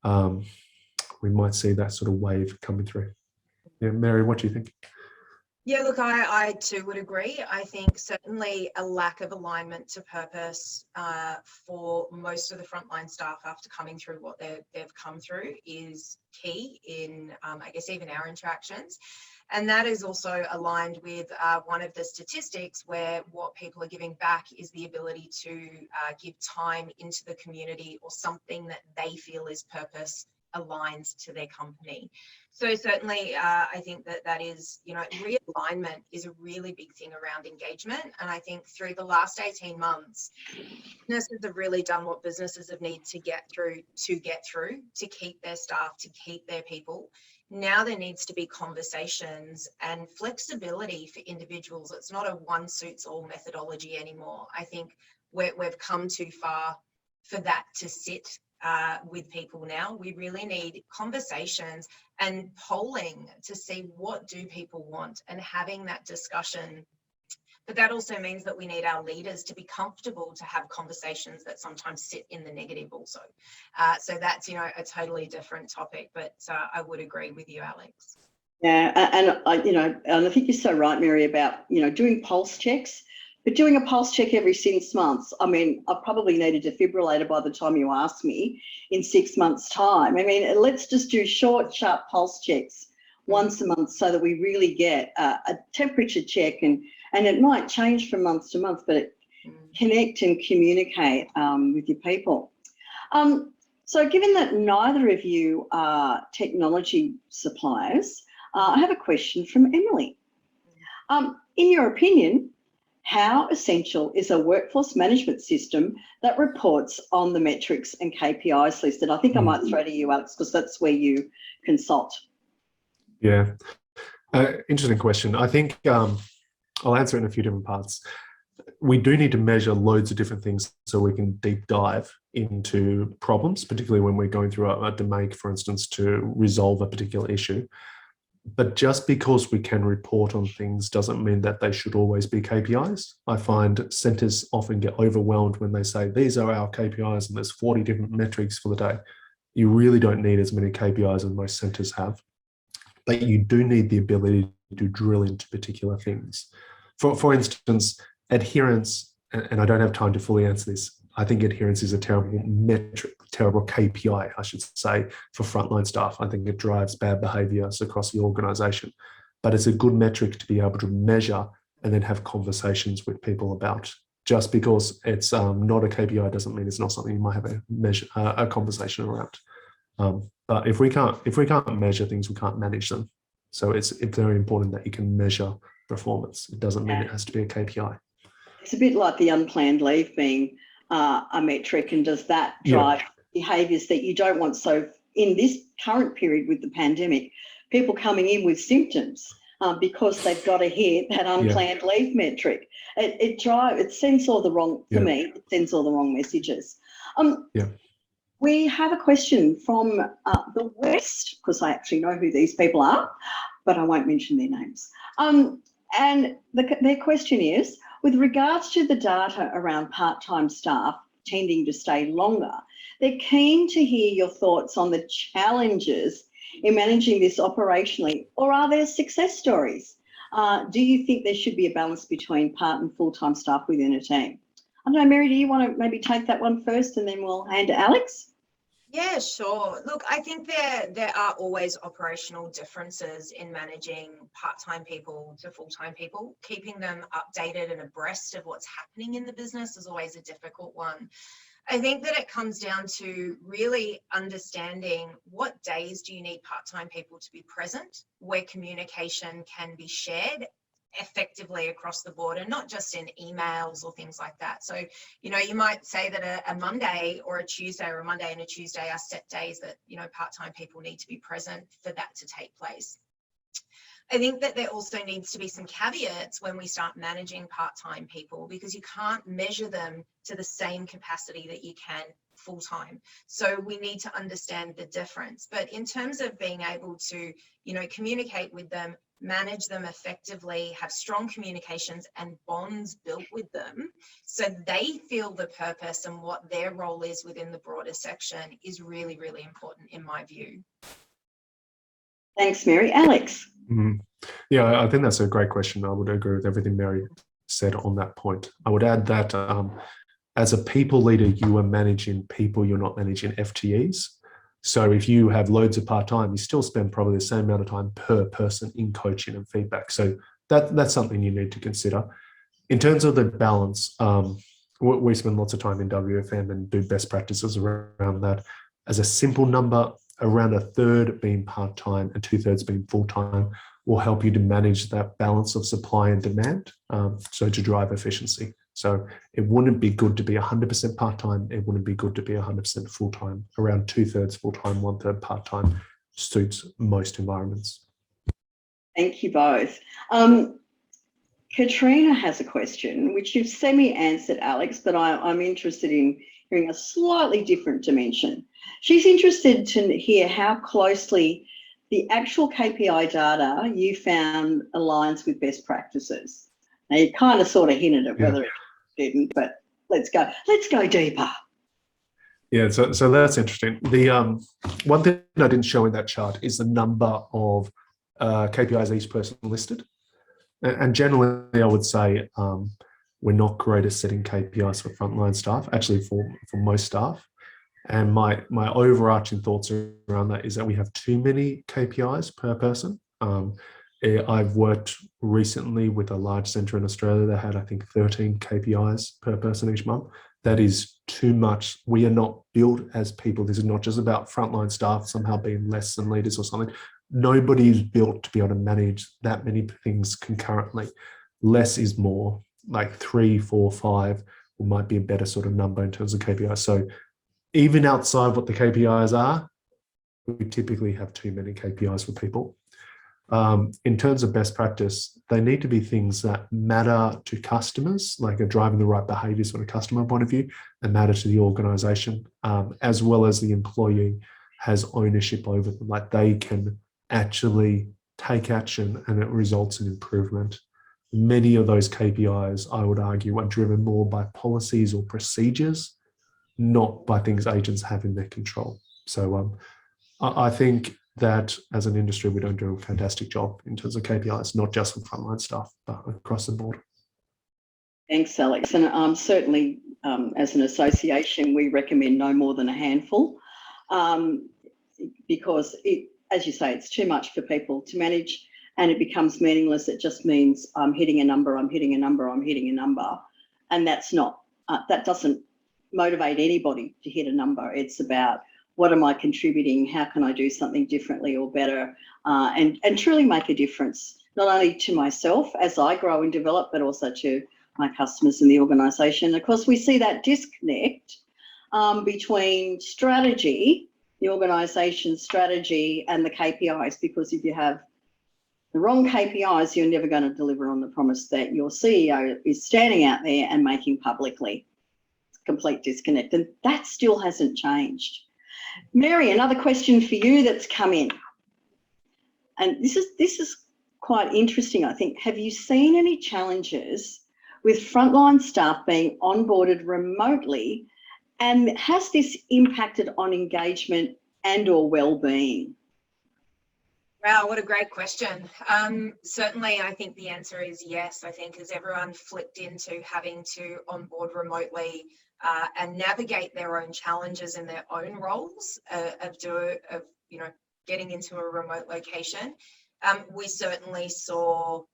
that sort of wave coming through. Yeah, Mary, what do you think? Yeah, look, I too would agree. I think certainly a lack of alignment to purpose for most of the frontline staff after coming through what they've come through is key in, I guess, even our interactions. And that is also aligned with one of the statistics where what people are giving back is the ability to give time into the community or something that they feel is purpose aligned to their company. So certainly, I think that is, realignment is a really big thing around engagement. And I think through the last 18 months, businesses have really done what businesses have needed to get through, to keep their staff, to keep their people. Now there needs to be conversations and flexibility for individuals. It's not a one suits all methodology anymore. I think we've come too far for that to sit with people now. We really need conversations and polling to see what do people want and having that discussion. But that also means that we need our leaders to be comfortable to have conversations that sometimes sit in the negative also. So that's, a totally different topic, but I would agree with you, Alex. Yeah, and I think you're so right, Mary, about, doing pulse checks. But doing a pulse check every 6 months, I mean, I probably need a defibrillator by the time you ask me in 6 months' time. I mean, let's just do short, sharp pulse checks once a month so that we really get a temperature check, and it might change from month to month, but connect and communicate with your people. So given that neither of you are technology suppliers, I have a question from Emily. In your opinion, how essential is a workforce management system that reports on the metrics and KPIs listed? I think I might throw to you, Alex, because that's where you consult. Yeah, interesting question. I think I'll answer it in a few different parts. We do need to measure loads of different things so we can deep dive into problems, particularly when we're going through a domain, for instance, to resolve a particular issue. But just because we can report on things doesn't mean that they should always be KPIs. I find centres often get overwhelmed when they say, these are our KPIs and there's 40 different metrics for the day. You really don't need as many KPIs as most centres have. But you do need the ability to drill into particular things. For instance, adherence, and I don't have time to fully answer this, I think adherence is a terrible metric, terrible KPI, I should say, for frontline staff. I think it drives bad behaviours across the organisation. But it's a good metric to be able to measure and then have conversations with people about. Just because it's not a KPI doesn't mean it's not something you might have a conversation around. But if we can't measure things, we can't manage them. So it's very important that you can measure performance. It doesn't mean it has to be a KPI. It's a bit like the unplanned leave being a metric, and does that drive behaviours that you don't want? So in this current period with the pandemic, people coming in with symptoms because they've got to hit that unplanned leave metric. It sends all the wrong, for me, it sends all the wrong messages. We have a question from the West, because I actually know who these people are, but I won't mention their names. And their question is, with regards to the data around part-time staff tending to stay longer, they're keen to hear your thoughts on the challenges in managing this operationally, or are there success stories? Do you think there should be a balance between part and full-time staff within a team? I don't know, Mary, do you want to maybe take that one first and then we'll hand to Alex? Yeah, sure. Look, I think there are always operational differences in managing part-time people to full-time people. Keeping them updated and abreast of what's happening in the business is always a difficult one. I think that it comes down to really understanding what days do you need part-time people to be present, where communication can be shared effectively across the board and not just in emails or things like that. So, you might say that a Monday or a Tuesday, or a Monday and a Tuesday are set days that, part-time people need to be present for that to take place. I think that there also needs to be some caveats when we start managing part-time people, because you can't measure them to the same capacity that you can full-time. So we need to understand the difference. But in terms of being able to, communicate with them, manage them effectively, have strong communications and bonds built with them so they feel the purpose and what their role is within the broader section is really, really important in my view. Thanks, Mary. Alex? Mhm. Yeah, I think that's a great question. I would agree with everything Mary said on that point. I would add that as a people leader, you are managing people, you're not managing FTEs. So if you have loads of part-time, you still spend probably the same amount of time per person in coaching and feedback. So that's something you need to consider. In terms of the balance, we spend lots of time in WFM and do best practices around that. As a simple number, around a third being part-time and 2/3 being full-time will help you to manage that balance of supply and demand, so to drive efficiency. So it wouldn't be good to be 100% part-time. It wouldn't be good to be 100% full-time. Around 2/3 full-time, 1/3 part-time suits most environments. Thank you both. Katrina has a question, which you've semi-answered, Alex, but I'm interested in hearing a slightly different dimension. She's interested to hear how closely the actual KPI data you found aligns with best practices. Now, you kind of sort of hinted at whether it didn't, but let's go deeper. Yeah, so that's interesting. The one thing I didn't show in that chart is the number of KPIs each person listed. And generally, I would say we're not great at setting KPIs for frontline staff, actually for most staff. And my overarching thoughts around that is that we have too many KPIs per person. I've worked recently with a large centre in Australia that had, I think, 13 KPIs per person each month. That is too much. We are not built as people. This is not just about frontline staff somehow being less than leaders or something. Nobody is built to be able to manage that many things concurrently. Less is more, like 3, 4, 5 might be a better sort of number in terms of KPIs. So even outside what the KPIs are, we typically have too many KPIs for people. In terms of best practice, they need to be things that matter to customers, like are driving the right behaviors from a customer point of view, and matter to the organization, as well as the employee has ownership over them, like they can actually take action and it results in improvement. Many of those KPIs, I would argue, are driven more by policies or procedures, not by things agents have in their control. So I think that as an industry, we don't do a fantastic job in terms of KPIs, not just for frontline staff, but across the board. Thanks, Alex. And certainly, as an association, we recommend no more than a handful, because as you say, it's too much for people to manage and it becomes meaningless. It just means I'm hitting a number, I'm hitting a number, I'm hitting a number. And that's not, that doesn't motivate anybody to hit a number. It's about, what am I contributing? How can I do something differently or better, and truly make a difference, not only to myself as I grow and develop, but also to my customers and the organisation. Of course, we see that disconnect between strategy, the organisation's strategy, and the KPIs, because if you have the wrong KPIs, you're never going to deliver on the promise that your CEO is standing out there and making publicly. It's a complete disconnect, and that still hasn't changed. Mary, another question for you that's come in, and this is quite interesting, I think. Have you seen any challenges with frontline staff being onboarded remotely, and has this impacted on engagement and or well-being? Wow, what a great question. Certainly, I think the answer is yes. I think as everyone flipped into having to onboard remotely and navigate their own challenges in their own roles of getting into a remote location, we certainly saw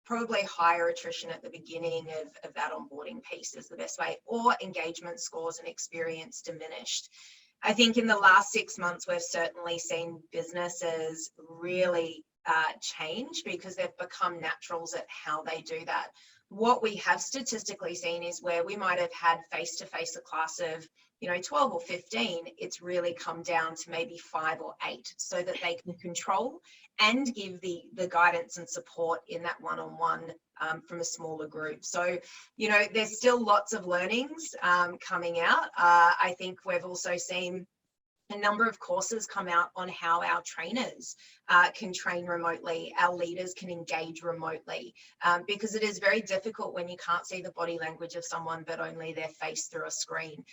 probably higher attrition at the beginning of that onboarding piece is the best way, or engagement scores and experience diminished. I think in the last 6 months, we've certainly seen businesses really change because they've become naturals at how they do that. What we have statistically seen is where we might have had face-to-face a class of 12 or 15, it's really come down to maybe 5 or 8 so that they can control and give the guidance and support in that one-on-one from a smaller group. So, there's still lots of learnings coming out. I think we've also seen a number of courses come out on how our trainers can train remotely, our leaders can engage remotely, because it is very difficult when you can't see the body language of someone but only their face through a screen.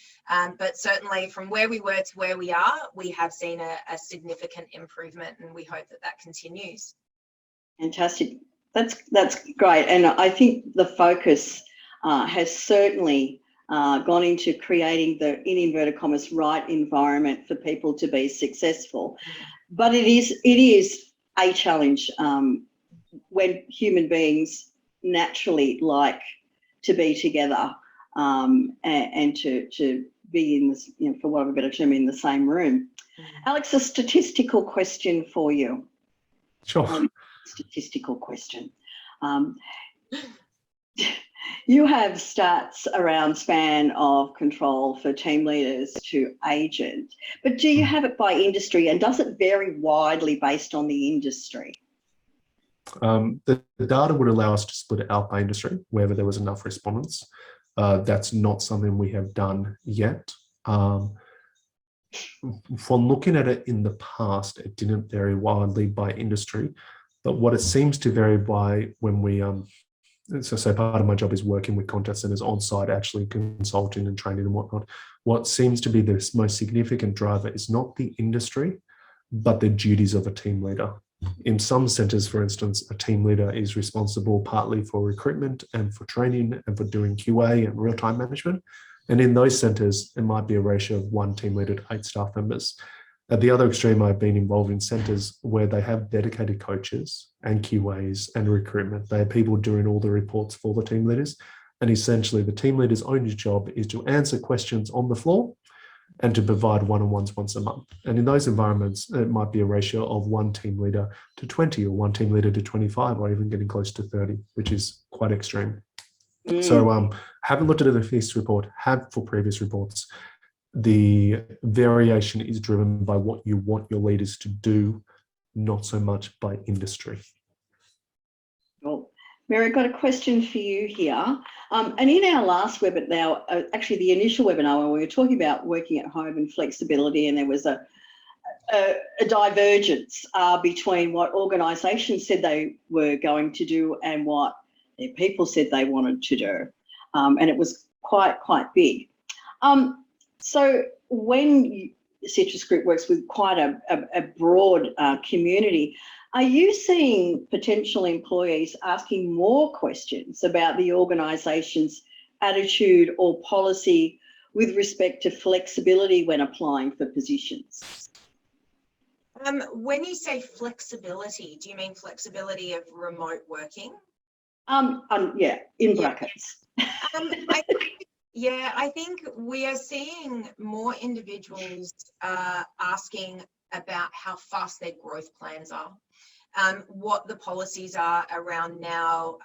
But certainly from where we were to where we are, we have seen a significant improvement, and we hope that that continues. Fantastic. That's great. And I think the focus has certainly gone into creating the, in inverted commas, right environment for people to be successful. But it is a challenge when human beings naturally like to be together and to be in this, you know, for want of a better term, in the same room. Alex, a statistical question for you. Sure. Statistical question. You have stats around span of control for team leaders to agent, but do you have it by industry, and does it vary widely based on the industry? The data would allow us to split it out by industry wherever there was enough respondents. That's not something we have done yet. From looking at it in the past, it didn't vary widely by industry, but what it seems to vary by when we so part of my job is working with contact centers on site, actually consulting and training and whatnot. What seems to be the most significant driver is not the industry, but the duties of a team leader. In some centers, for instance, a team leader is responsible partly for recruitment and for training and for doing QA and real-time management. And in those centers, it might be a ratio of 1 team leader to 8 staff members. At the other extreme, I've been involved in centers where they have dedicated coaches and QAs and recruitment. They have people doing all the reports for the team leaders. And essentially, the team leader's only job is to answer questions on the floor and to provide one-on-ones once a month. And in those environments, it might be a ratio of 1 team leader to 20 or 1 team leader to 25, or even getting close to 30, which is quite extreme. So haven't looked at this report, have for previous reports. The variation is driven by what you want your leaders to do, not so much by industry. Well, Mary, I've got a question for you here. And in our last webinar, actually the initial webinar, when we were talking about working at home and flexibility, and there was a divergence between what organisations said they were going to do and what their people said they wanted to do. And it was quite big. So when Citrus Group works with quite a broad community, are you seeing potential employees asking more questions about the organisation's attitude or policy with respect to flexibility when applying for positions? When you say flexibility, do you mean flexibility of remote working? Yeah, in brackets. I think we are seeing more individuals asking about how fast their growth plans are, what the policies are around now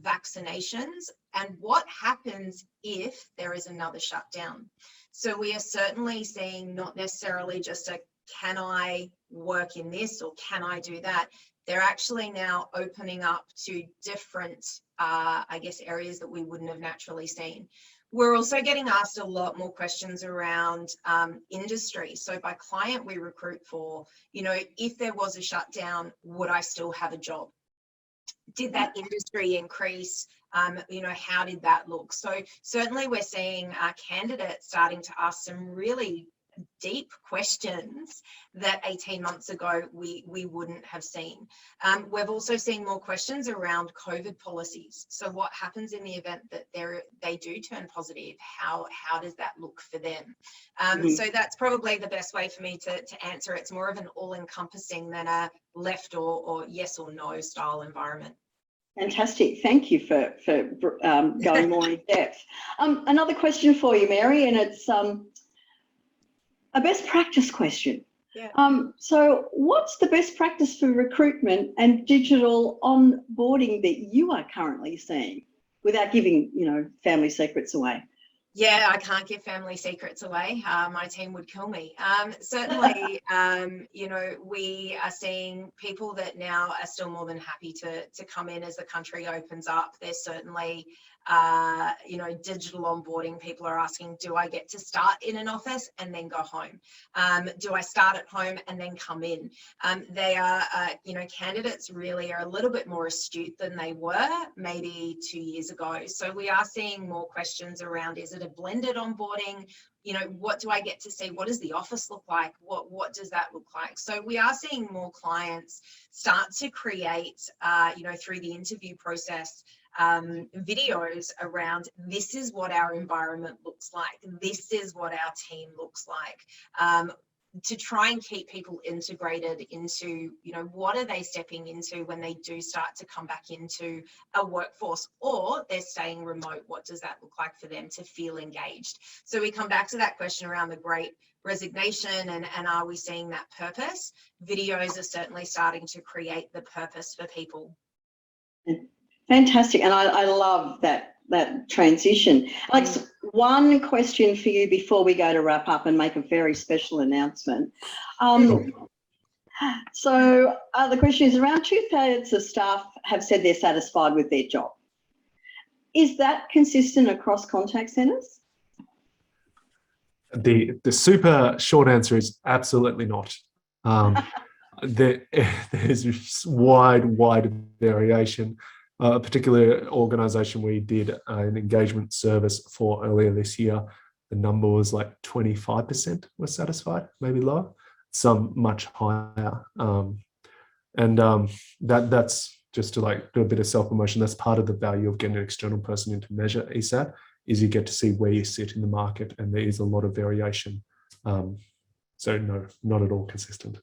vaccinations, and what happens if there is another shutdown. So we are certainly seeing not necessarily just a can I work in this or can I do that? They're actually now opening up to different, I guess, areas that we wouldn't have naturally seen. We're also getting asked a lot more questions around industry. So by client we recruit for, you know, if there was a shutdown, would I still have a job? Did that industry increase? You know, how did that look? So certainly we're seeing candidates starting to ask some really deep questions that 18 months ago we wouldn't have seen. We've also seen more questions around COVID policies. So what happens in the event that they do turn positive? How does that look for them? So that's probably the best way for me to answer. It's more of an all-encompassing than a left or yes or no style environment. Fantastic. Thank you for going more in depth. Another question for you, Mary, and it's a best practice question. Yeah. So what's the best practice for recruitment and digital onboarding that you are currently seeing, without giving, you know, family secrets away? Yeah, I can't give family secrets away. My team would kill me. Certainly, you know, we are seeing people that now are still more than happy to come in as the country opens up. There's certainly digital onboarding. People are asking, do I get to start in an office and then go home? Do I start at home and then come in? They are, candidates really are a little bit more astute than they were maybe 2 years ago. So we are seeing more questions around, is it a blended onboarding? What do I get to see? What does the office look like? What does that look like? So we are seeing more clients start to create, through the interview process, videos around, this is what our environment looks like. This is what our team looks like. To try and keep people integrated into, what are they stepping into when they do start to come back into a workforce, or they're staying remote. What does that look like for them to feel engaged? So we come back to that question around the Great Resignation, and are we seeing that purpose? Videos are certainly starting to create the purpose for people. Fantastic. And I love that transition. Alex, one question for you before we go to wrap up and make a very special announcement. So the question is, around 2/3 of staff have said they're satisfied with their job. Is that consistent across contact centres? The super short answer is absolutely not. There's wide variation. A particular organisation we did an engagement service for earlier this year, the number was like 25% were satisfied, maybe lower, some much higher. That's just to do a bit of self-promotion. That's part of the value of getting an external person in to measure ESAT, is you get to see where you sit in the market, and there is a lot of variation. So no, not at all consistent.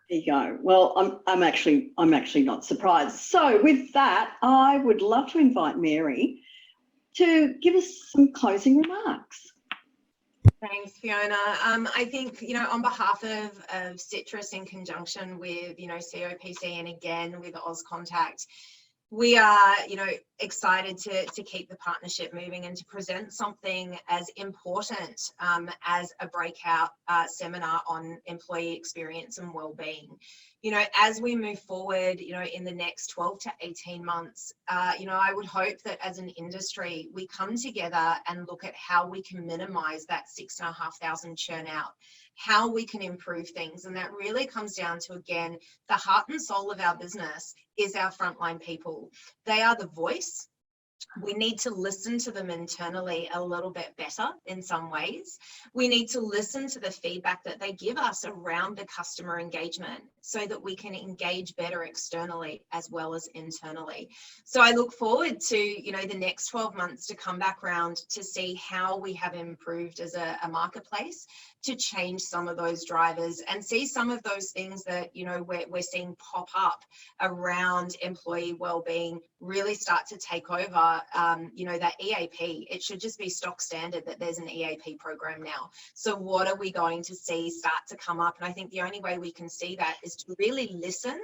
There you go. Well, I'm actually not surprised. So with that, I would love to invite Mary to give us some closing remarks. Thanks, Fiona. I think, on behalf of Citrus, in conjunction with, COPC, and again with Auscontact, we are, excited to keep the partnership moving and to present something as important as a breakout seminar on employee experience and wellbeing. As we move forward, in the next 12 to 18 months, I would hope that as an industry, we come together and look at how we can minimize that 6,500 churn out, how we can improve things. And that really comes down to, again, the heart and soul of our business is our frontline people. They are the voice. We need to listen to them internally a little bit better in some ways. We need to listen to the feedback that they give us around the customer engagement so that we can engage better externally as well as internally. So I look forward to, the next 12 months to come back around to see how we have improved as a marketplace, to change some of those drivers and see some of those things that, we're seeing pop up around employee wellbeing really start to take over. That EAP, it should just be stock standard that there's an EAP program now. So what are we going to see start to come up? And I think the only way we can see that is to really listen,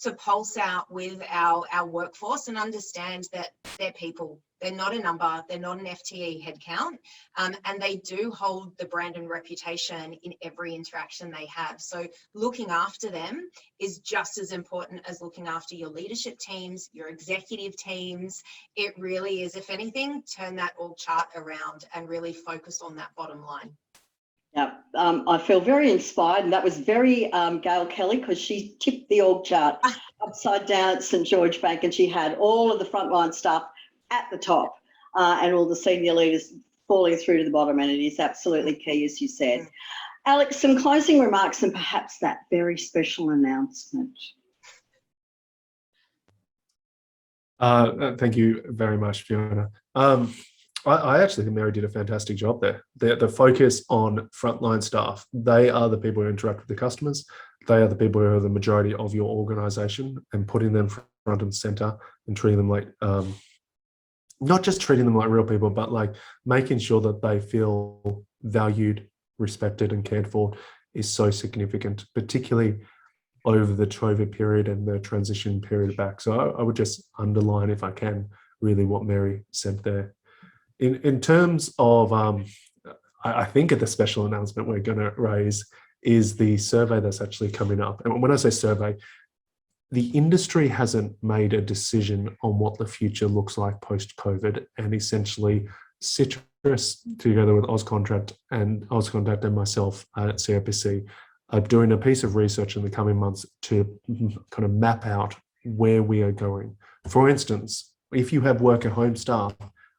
to pulse out with our workforce and understand that they're people. They're not a number, they're not an FTE headcount, and they do hold the brand and reputation in every interaction they have. So looking after them is just as important as looking after your leadership teams, your executive teams. It really is, if anything, turn that org chart around and really focus on that bottom line. Yeah, I feel very inspired, and that was very Gail Kelly, because she tipped the org chart upside down at St George Bank, and she had all of the frontline staff at the top and all the senior leaders falling through to the bottom, and it is absolutely key, as you said. Alex, some closing remarks and perhaps that very special announcement. Thank you very much, Fiona. I actually think Mary did a fantastic job there. The focus on frontline staff, they are the people who interact with the customers. They are the people who are the majority of your organisation, and putting them front and centre and treating them like, not just treating them like real people, but like making sure that they feel valued, respected and cared for is so significant, particularly over the COVID period and the transition period back. So I would just underline, if I can, really what Mary said there. In terms of, I think the special announcement we're going to raise is the survey that's actually coming up. And when I say survey, the industry hasn't made a decision on what the future looks like post-COVID, and essentially Citrus, together with Auscontact and myself at COPC, are doing a piece of research in the coming months to kind of map out where we are going. For instance, if you have work at home staff,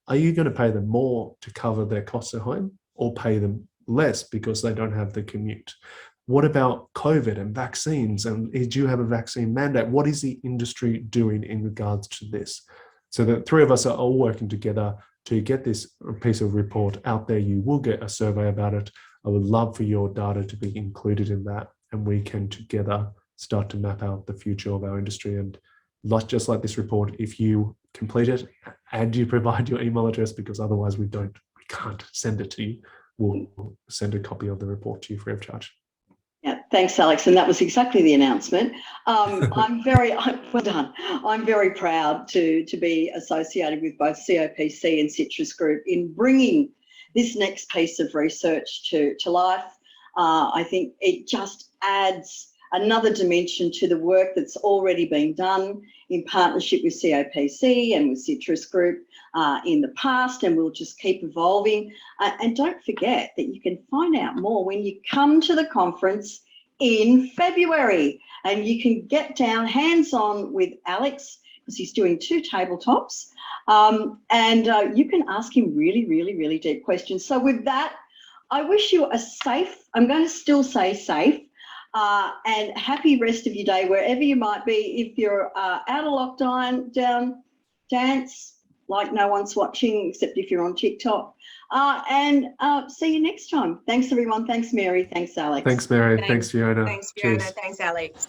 are you going to pay them more to cover their costs at home, or pay them less because they don't have the commute? What about COVID and vaccines? And do you have a vaccine mandate? What is the industry doing in regards to this? So the three of us are all working together to get this piece of report out there. You will get a survey about it. I would love for your data to be included in that, and we can together start to map out the future of our industry. And just like this report, if you complete it and you provide your email address, because otherwise we can't send it to you, we'll send a copy of the report to you free of charge. Yeah, thanks, Alex. And that was exactly the announcement. I'm very well done. I'm very proud to be associated with both COPC and Citrus Group in bringing this next piece of research to life. I think it just adds another dimension to the work that's already been done in partnership with COPC and with Citrus Group in the past, and we'll just keep evolving. And don't forget that you can find out more when you come to the conference in February, and you can get down hands-on with Alex, because he's doing 2 tabletops, and you can ask him really, really, really deep questions. So with that, I wish you a safe, I'm going to still say safe, and happy rest of your day wherever you might be. If you're out of lockdown, dance like no one's watching, except if you're on TikTok. And see you next time. Thanks, everyone. Thanks, Mary. Thanks, Alex. Thanks, Mary. Thanks, Fiona. Thanks, Fiona. Cheers. Thanks, Alex.